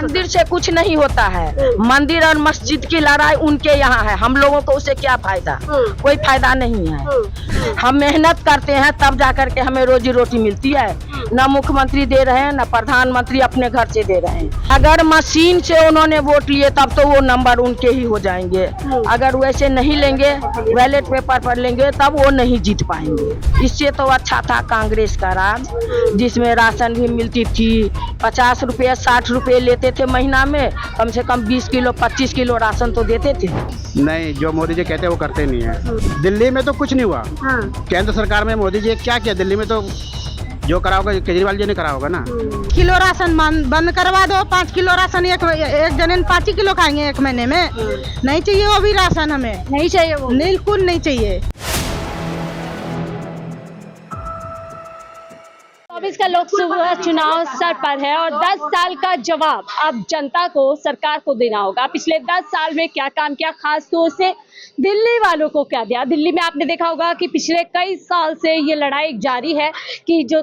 मंदिर से कुछ नहीं होता है। मंदिर और मस्जिद की लड़ाई उनके यहाँ है, हम लोगों को उससे क्या फायदा? कोई फायदा नहीं है। हम मेहनत करते हैं तब जाकर के हमें रोजी रोटी मिलती है। न मुख्यमंत्री दे रहे हैं, न प्रधानमंत्री अपने घर से दे रहे हैं। अगर मशीन से उन्होंने वोट लिए तब तो वो नंबर उनके ही हो जाएंगे। अगर वैसे नहीं लेंगे, बैलेट पेपर पर लेंगे, तब वो नहीं जीत पाएंगे। इससे तो अच्छा था कांग्रेस का राज, जिसमें राशन भी मिलती थी। 50 रुपये 60 रुपये लेते थे महीना में, कम से कम 20 किलो 25 किलो राशन तो देते थे। नहीं, जो मोदी जी कहते हैं वो करते नहीं है। दिल्ली में तो कुछ नहीं हुआ। केंद्र सरकार में मोदी जी क्या किया? दिल्ली में तो जो करा होगा केजरीवाल जी ने करा होगा ना। किलो राशन बंद करवा दो। 5 किलो राशन एक जने 5 ही किलो खाएंगे एक महीने में। नहीं चाहिए वो भी राशन, हमें नहीं चाहिए, वो बिल्कुल नहीं चाहिए। 24 का लोकसभा चुनाव सर पर है और 10 साल का जवाब अब जनता को, सरकार को देना होगा। पिछले 10 साल में क्या काम किया, खास तौर से दिल्ली वालों को क्या दिया। दिल्ली में आपने देखा होगा कि पिछले कई साल से ये लड़ाई जारी है कि जो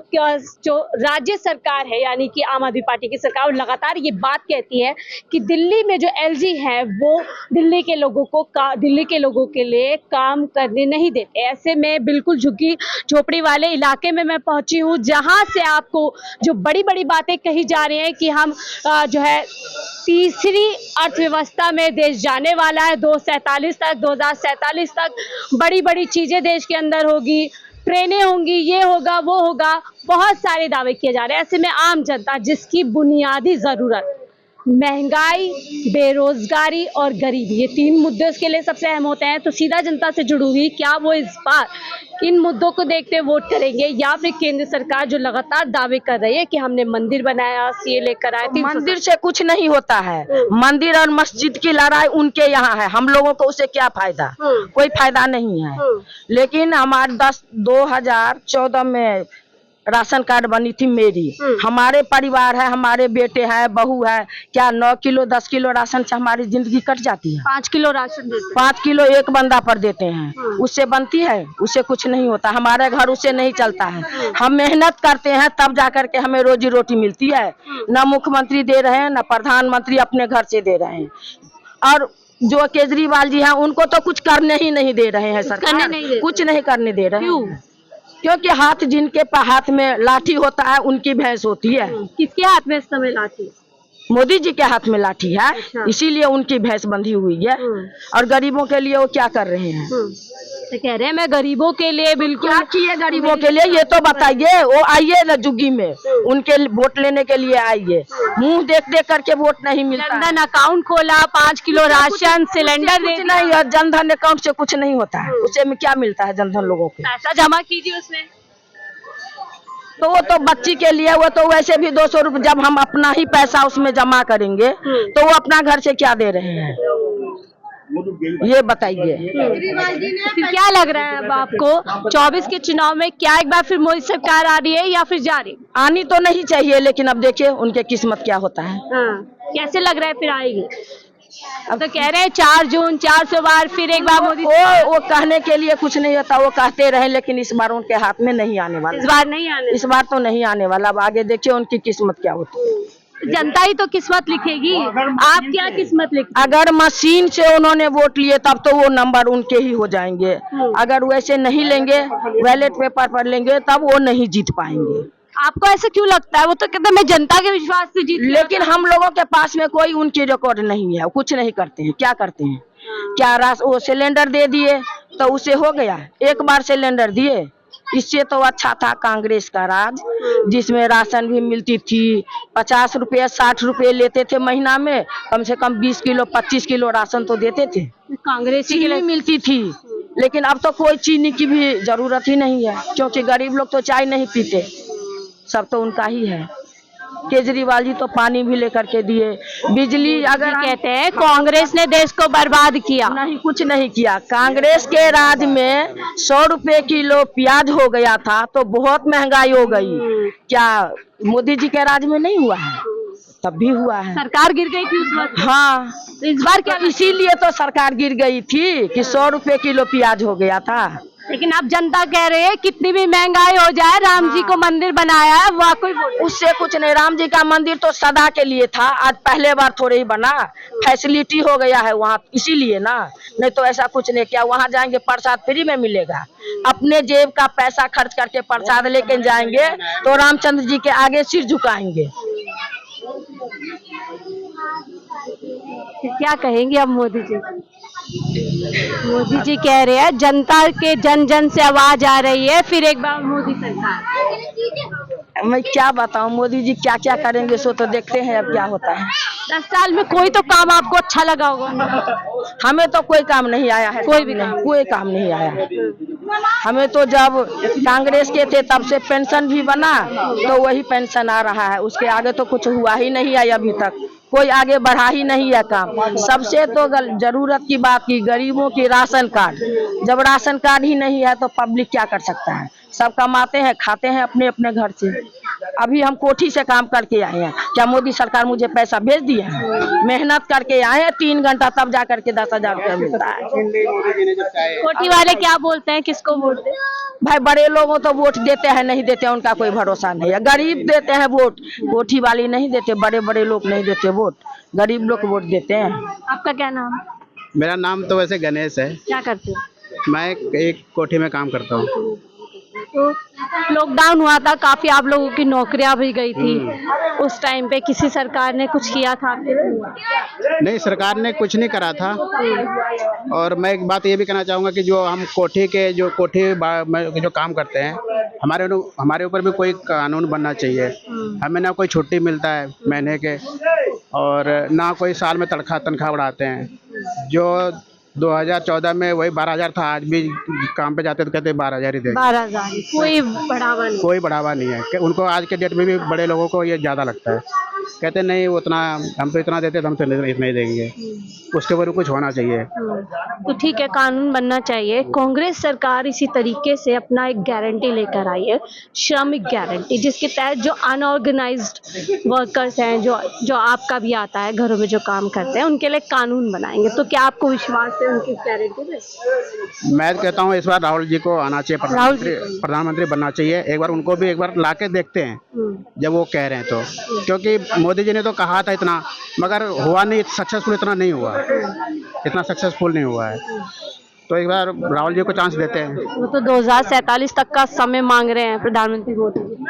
राज्य सरकार है, यानी कि आम आदमी पार्टी की सरकार, लगातार ये बात कहती है कि दिल्ली में जो एलजी है वो दिल्ली के लोगों के लिए काम करने नहीं देते। ऐसे में बिल्कुल झुग्गी झोपड़ी वाले इलाके में मैं पहुंची हूँ, जहां से आपको जो बड़ी बड़ी बातें कही जा रही हैं कि हम जो है तीसरी अर्थव्यवस्था में देश जाने वाला है। 2047 तक बड़ी बड़ी चीजें देश के अंदर होगी, ट्रेनें होंगी, ये होगा वो होगा, बहुत सारे दावे किए जा रहे हैं। ऐसे में आम जनता, जिसकी बुनियादी जरूरत महंगाई, बेरोजगारी और गरीबी, ये 3 मुद्दे उसके लिए सबसे अहम होते हैं। तो सीधा जनता से जुड़ूंगी, क्या वो इस बार इन मुद्दों को देखते वोट करेंगे, या फिर केंद्र सरकार जो लगातार दावे कर रही है कि हमने मंदिर बनाया, सीए लेकर आए। मंदिर से कुछ नहीं होता है। मंदिर और मस्जिद की लड़ाई उनके यहाँ है, हम लोगों को उससे क्या फायदा? कोई फायदा नहीं है। लेकिन हमारे 2014 में राशन कार्ड बनी थी मेरी। हमारे परिवार है, हमारे बेटे हैं, बहू है, क्या 9 किलो 10 किलो राशन से हमारी जिंदगी कट जाती है? 5 किलो राशन देते हैं। 5 किलो एक बंदा पर देते हैं, उससे बनती है? उससे कुछ नहीं होता। हमारे घर उससे नहीं चलता है। हम मेहनत करते हैं तब जाकर के हमें रोजी रोटी मिलती है। न मुख्यमंत्री दे रहे हैं, न प्रधानमंत्री अपने घर से दे रहे हैं। और जो केजरीवाल जी हैं उनको तो कुछ करने ही नहीं दे रहे हैं। सरकार कुछ नहीं करने दे रहे हैं। क्योंकि हाथ जिनके हाथ में लाठी होता है उनकी भैंस होती है। किसके हाथ में इस समय लाठी? मोदी जी के हाथ में लाठी है। अच्छा। इसीलिए उनकी भैंस बंधी हुई है। और गरीबों के लिए वो क्या कर रहे हैं? तो कह रहे हैं मैं गरीबों के लिए बिल्कुल। क्या किए गरीबों के लिए ये तो बताइए। वो आइए न जुग्गी में, उनके वोट लेने के लिए आइए। मुंह देख देख करके वोट नहीं मिलता। जनधन अकाउंट खोला, 5 किलो राशन, सिलेंडर कुछ नहीं है। जनधन अकाउंट से कुछ नहीं होता है। उससे क्या मिलता है जनधन लोगों को? पैसा जमा कीजिए उसमें। तो वो तो बच्ची के लिए, वो तो वैसे भी 200 रुपये, जब हम अपना ही पैसा उसमें जमा करेंगे तो वो अपना घर से क्या दे रहे हैं, ये बताइए। फिर क्या लग रहा है अब आपको 24 के चुनाव में, क्या एक बार फिर मोदी सरकार आ रही है या फिर जा रही? आनी तो नहीं चाहिए, लेकिन अब देखिए उनके किस्मत क्या होता है। कैसे लग रहा है फिर आएगी? अब तो कह रहे हैं 4 जून 400 बार फिर एक बार मोदी। वो कहने के लिए कुछ नहीं होता, वो कहते रहे, लेकिन इस बार उनके हाथ में नहीं आने वाला। इस बार नहीं आने, इस बार तो नहीं आने वाला। अब आगे देखिए उनकी किस्मत क्या होती है। जनता ही तो किस्मत लिखेगी। आप क्या किस्मत लिखेंगे? अगर मशीन से उन्होंने वोट लिए तब तो वो नंबर उनके ही हो जाएंगे। अगर वैसे नहीं लेंगे, बैलेट पेपर पर लेंगे, तब वो नहीं जीत पाएंगे। आपको ऐसा क्यों लगता है? वो तो कहते हैं मैं जनता के विश्वास से जीत। लेकिन हम लोगों के पास में कोई उनकी रिकॉर्ड नहीं है। कुछ नहीं करते हैं। क्या करते हैं? क्या वो सिलेंडर दे दिए तो उसे हो गया, एक बार सिलेंडर दिए। इससे तो अच्छा था कांग्रेस का राज, जिसमें राशन भी मिलती थी। 50 रुपये 60 रुपये लेते थे महीना में, कम से कम 20 किलो 25 किलो राशन तो देते थे। कांग्रेस चीनी मिलती थी, लेकिन अब तो कोई चीनी की भी जरूरत ही नहीं है, क्योंकि गरीब लोग तो चाय नहीं पीते। सब तो उनका ही है। केजरीवाल जी तो पानी भी लेकर के दिए, बिजली। अगर कहते हैं कांग्रेस ने देश को बर्बाद किया, नहीं, कुछ नहीं किया। कांग्रेस के राज में 100 रुपए किलो प्याज हो गया था, तो बहुत महंगाई हो गई। क्या मोदी जी के राज में नहीं हुआ है? तब भी हुआ है। सरकार गिर गई थी उस वक्त। हाँ, तो इस बार क्या? इसीलिए तो सरकार गिर गई थी कि 100 रुपए किलो प्याज हो गया था। लेकिन अब जनता कह रही है कितनी भी महंगाई हो जाए राम जी को मंदिर बनाया है, वाकई उससे कुछ नहीं, राम जी का मंदिर तो सदा के लिए था, आज पहले बार थोड़े ही बना, फैसिलिटी हो गया है वहाँ, इसीलिए ना, नहीं तो ऐसा कुछ नहीं। क्या वहाँ जाएंगे प्रसाद फ्री में मिलेगा? अपने जेब का पैसा खर्च करके प्रसाद लेके जाएंगे तो रामचंद्र जी के आगे सिर झुकाएंगे। क्या कहेंगे अब मोदी जी? मोदी जी कह रहे हैं जनता के जन जन से आवाज आ रही है, फिर एक बार मोदी सरकार। मैं क्या बताऊं, मोदी जी क्या क्या करेंगे सो तो देखते हैं अब क्या होता है। 10 साल में कोई तो काम आपको अच्छा लगा होगा? हमें तो कोई काम नहीं आया है, कोई भी नहीं, कोई काम नहीं आया है। हमें तो जब कांग्रेस के थे तब से पेंशन भी बना, तो वही पेंशन आ रहा है, उसके आगे तो कुछ हुआ ही नहीं है अभी तक, कोई आगे बढ़ा ही नहीं है काम। सबसे तो जरूरत की बात की गरीबों की राशन कार्ड, जब राशन कार्ड ही नहीं है तो पब्लिक क्या कर सकता है? सब कमाते हैं खाते हैं अपने अपने घर से। अभी हम कोठी से काम करके आए हैं, क्या मोदी सरकार मुझे पैसा भेज दिया है? मेहनत करके आए हैं 3 घंटा, तब जा करके 10,000 रुपया मिलता है। कोठी वाले क्या बोलते हैं, किसको वोट दें? भाई बड़े लोगों तो वोट देते हैं, नहीं देते उनका कोई भरोसा नहीं है। गरीब देते हैं वोट, कोठी वाली नहीं देते, बड़े बड़े लोग नहीं देते वोट, गरीब लोग वोट देते हैं। आपका क्या नाम? मेरा नाम तो वैसे गणेश है। क्या करते हो? मैं एक कोठी में काम करता हूँ। तो लॉकडाउन हुआ था, काफी आप लोगों की नौकरियां भी गई थी, उस टाइम पे किसी सरकार ने कुछ किया था आपके लिए? नहीं, सरकार ने कुछ नहीं करा था। और मैं एक बात ये भी कहना चाहूँगा कि जो हम कोठी में जो काम करते हैं, हमारे ऊपर भी कोई कानून बनना चाहिए। हमें ना कोई छुट्टी मिलता है महीने के, और ना कोई साल में तनख्वाह बढ़ाते हैं। जो 2014 में वही 12,000 था, आज भी काम पे जाते तो कहते 12,000 ही दे। 12,000 कोई बढ़ावा नहीं? कोई बढ़ावा नहीं है उनको। आज के डेट में भी बड़े लोगों को ये ज़्यादा लगता है, कहते नहीं उतना, हम तो इतना देते तो हम तो इतना ही देंगे। उसके ऊपर कुछ होना चाहिए। तो ठीक है, कानून बनना चाहिए। कांग्रेस सरकार इसी तरीके से अपना एक गारंटी लेकर आई है, श्रमिक गारंटी, जिसके तहत जो अनऑर्गेनाइज्ड वर्कर्स हैं, जो आपका भी आता है, घरों में जो काम करते हैं, उनके लिए कानून बनाएंगे। तो क्या आपको विश्वास है उनकी गारंटी पे? मैं कहता हूँ इस बार राहुल जी को आना चाहिए, प्रधानमंत्री बनना चाहिए। एक बार उनको भी एक बार ला के देखते हैं जब वो कह रहे हैं तो, क्योंकि मोदी जी ने तो कहा था इतना, मगर हुआ नहीं, सक्सेसफुल इतना नहीं हुआ, इतना सक्सेसफुल नहीं हुआ है। तो एक बार राहुल जी को चांस देते हैं। वो तो 2047 तक का समय मांग रहे हैं प्रधानमंत्री मोदी जी।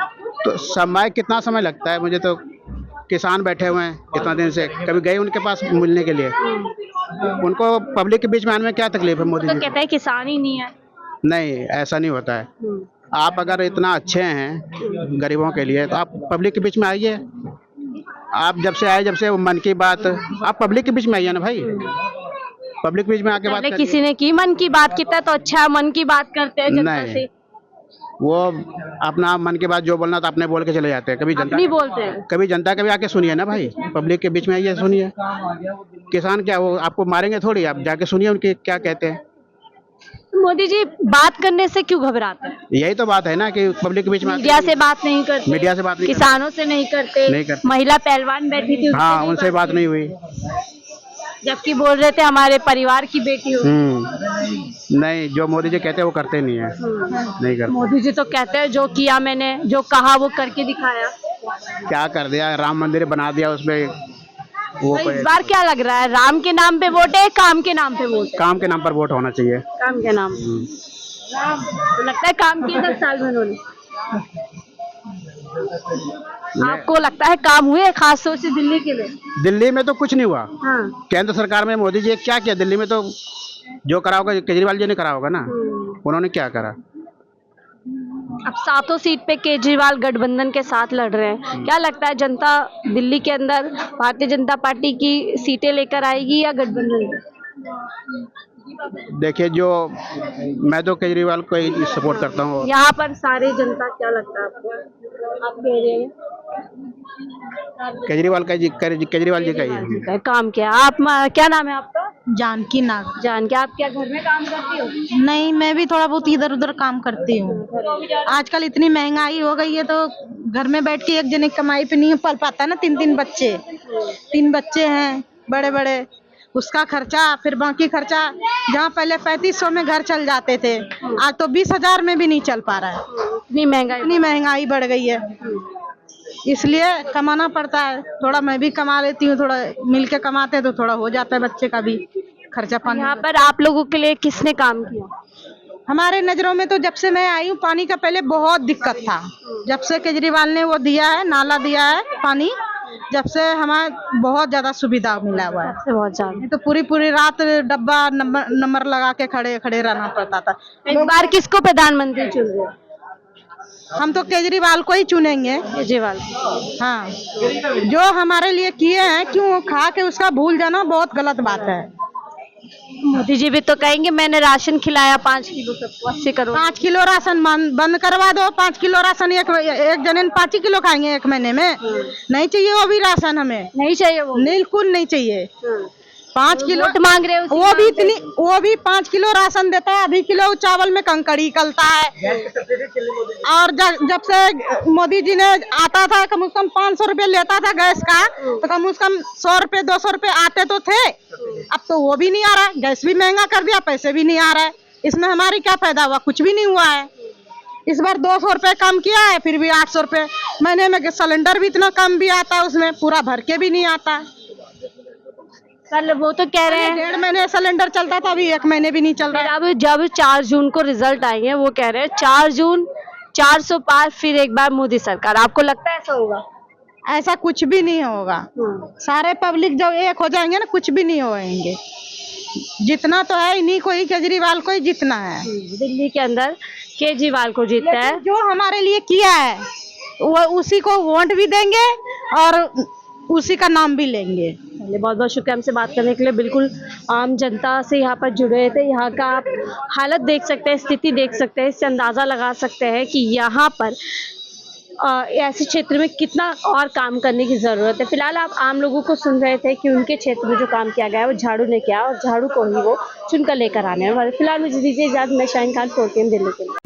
तो समय कितना समय लगता है? मुझे तो किसान बैठे हुए हैं इतना दिन से, कभी गए उनके पास मिलने के लिए? उनको पब्लिक के बीच में आने में क्या तकलीफ है मोदी तो जी? कहते हैं किसान ही नहीं है। नहीं, ऐसा नहीं होता है। आप अगर इतना अच्छे हैं गरीबों के लिए, तो आप पब्लिक के बीच में आइए। आप जब से मन की बात, आप पब्लिक के बीच में आइए ना भाई, पब्लिक के बीच में आके बात पहले करिए। किसी ने की मन की बात, कितना तो अच्छा है, मन की बात करते हैं जनता नहीं। से। वो अपना मन के बाद जो बोलना था अपने बोल के चले जाते हैं। कभी जनता, नहीं बोलते हैं। कभी जनता के भी आके सुनिए ना भाई, पब्लिक के बीच में आइए, सुनिए। किसान क्या, वो आपको मारेंगे थोड़ी, आप जाके सुनिए उनके क्या कहते हैं। मोदी जी बात करने से क्यों घबराते हैं? यही तो बात है ना कि पब्लिक के बीच में मीडिया से बात नहीं करते, मीडिया से बात नहीं किसानों से नहीं करते, नहीं करते। महिला पहलवान बैठी थी उससे हाँ, नहीं उनसे बात नहीं हुई। जबकि बोल रहे थे हमारे परिवार की बेटी हो। नहीं, जो मोदी जी कहते हैं वो करते नहीं है, नहीं करते। मोदी जी तो कहते हैं जो किया मैंने, जो कहा वो करके दिखाया। क्या कर दिया? राम मंदिर बना दिया, उसमें वो तो इस बार क्या लग रहा है, राम के नाम पे वोट है, काम के नाम पे वोट है? काम के नाम पर वोट होना चाहिए। काम के नाम तो लगता है काम किए 10 साल में उन्होंने। आपको लगता है काम हुए, खास तौर से दिल्ली के लिए? दिल्ली में तो कुछ नहीं हुआ। हाँ। केंद्र सरकार में मोदी जी क्या किया? दिल्ली में तो जो करा होगा केजरीवाल जी ने करा होगा ना, उन्होंने क्या करा? अब 7 सीट पे केजरीवाल गठबंधन के साथ लड़ रहे हैं। क्या लगता है जनता दिल्ली के अंदर भारतीय जनता पार्टी की सीटें लेकर आएगी या गठबंधन? देखिए, जो मैं तो केजरीवाल को ही सपोर्ट करता हूँ। यहाँ पर सारी जनता, क्या लगता है आपको? आप कह रहे हैं केजरीवाल जी का ही है। काम क्या? आप क्या नाम है आपका? जानकी नाग। जान के आप क्या घर में काम करती हो? नहीं, मैं भी थोड़ा बहुत इधर उधर काम करती हूँ। आजकल इतनी महंगाई हो गई है तो घर में बैठ के एक जने कमाई पे नहीं पल पाता ना। 3 बच्चे हैं बड़े बड़े, उसका खर्चा, फिर बाकी खर्चा। जहाँ पहले 3500 में घर चल जाते थे, आज तो 20,000 में भी नहीं चल पा रहा है। इतनी महंगाई बढ़ गई है, इसलिए कमाना पड़ता है। थोड़ा मैं भी कमा लेती हूँ, थोड़ा मिल के कमाते हैं तो थोड़ा हो जाता है बच्चे का भी खर्चा पानी। यहाँ पर आप लोगों के लिए किसने काम किया? हमारे नजरों में तो जब से मैं आई हूँ पानी का पहले बहुत दिक्कत था। जब से केजरीवाल ने वो दिया है, नाला दिया है पानी, जब से हमें बहुत ज्यादा सुविधा मिला हुआ है। बहुत ज्यादा। नहीं तो पूरी रात डब्बा नंबर लगा के खड़े रहना पड़ता था। इस बार किसको प्रधानमंत्री चुन रहे हो? हम तो केजरीवाल को ही चुनेंगे। केजरीवाल। हाँ, जो हमारे लिए किए हैं, क्यों खा के उसका भूल जाना बहुत गलत बात है। मोदी जी भी तो कहेंगे मैंने राशन खिलाया 5 किलो सबको, 80 करोड़। 5 किलो राशन बंद करवा दो। 5 किलो राशन एक जने 5 किलो खाएंगे एक महीने में। नहीं चाहिए वो भी राशन, हमें नहीं चाहिए वो, बिल्कुल नहीं चाहिए। 5 किलो वोट मांग रहे हो, वो भी 5 किलो राशन देता है। आधी किलो चावल में कंकड़ी निकलता है। और जब से मोदी जी ने आता था, कम से कम 500 रुपये लेता था गैस का, तो कम से कम 100 रुपये 200 रुपये आते तो थे। अब तो वो भी नहीं आ रहा है। गैस भी महंगा कर दिया, पैसे भी नहीं आ रहा है। इसमें हमारी क्या फायदा हुआ? कुछ भी नहीं हुआ है। इस बार 200 रुपये कम किया है, फिर भी 800 रुपये महीने में। सिलेंडर भी इतना कम भी आता है, उसमें पूरा भर के भी नहीं आता। कल वो तो कह रहे हैं 1.5 महीने सिलेंडर चलता था, अभी 1 महीने भी नहीं चल रहा है। अब जब 4 जून को रिजल्ट आएंगे, वो कह रहे हैं 4 जून 400 पार, फिर एक बार मोदी सरकार। आपको लगता है ऐसा होगा? ऐसा कुछ भी नहीं होगा। सारे पब्लिक जब एक हो जाएंगे ना, कुछ भी नहीं होएंगे। जितना तो है इन्हीं को ही, केजरीवाल को ही जीतना है। दिल्ली के अंदर केजरीवाल को जीतता है। जो हमारे लिए किया है वो उसी को वोट भी देंगे और उसी का नाम भी लेंगे। बहुत बहुत शुक्रिया हमसे बात करने के लिए। बिल्कुल आम जनता से यहाँ पर जुड़े थे। यहाँ का आप हालत देख सकते हैं, स्थिति देख सकते हैं, इससे अंदाज़ा लगा सकते हैं कि यहाँ पर ऐसे क्षेत्र में कितना और काम करने की ज़रूरत है। फिलहाल आप आम लोगों को सुन रहे थे कि उनके क्षेत्र में जो काम किया गया है वो झाड़ू ने किया, और झाड़ू को ही वो चुनकर लेकर आने वाले। फिलहाल मुझे दीजिए इजाज़त, मैं शाहीन खान, 4PM दिल्ली के लिए।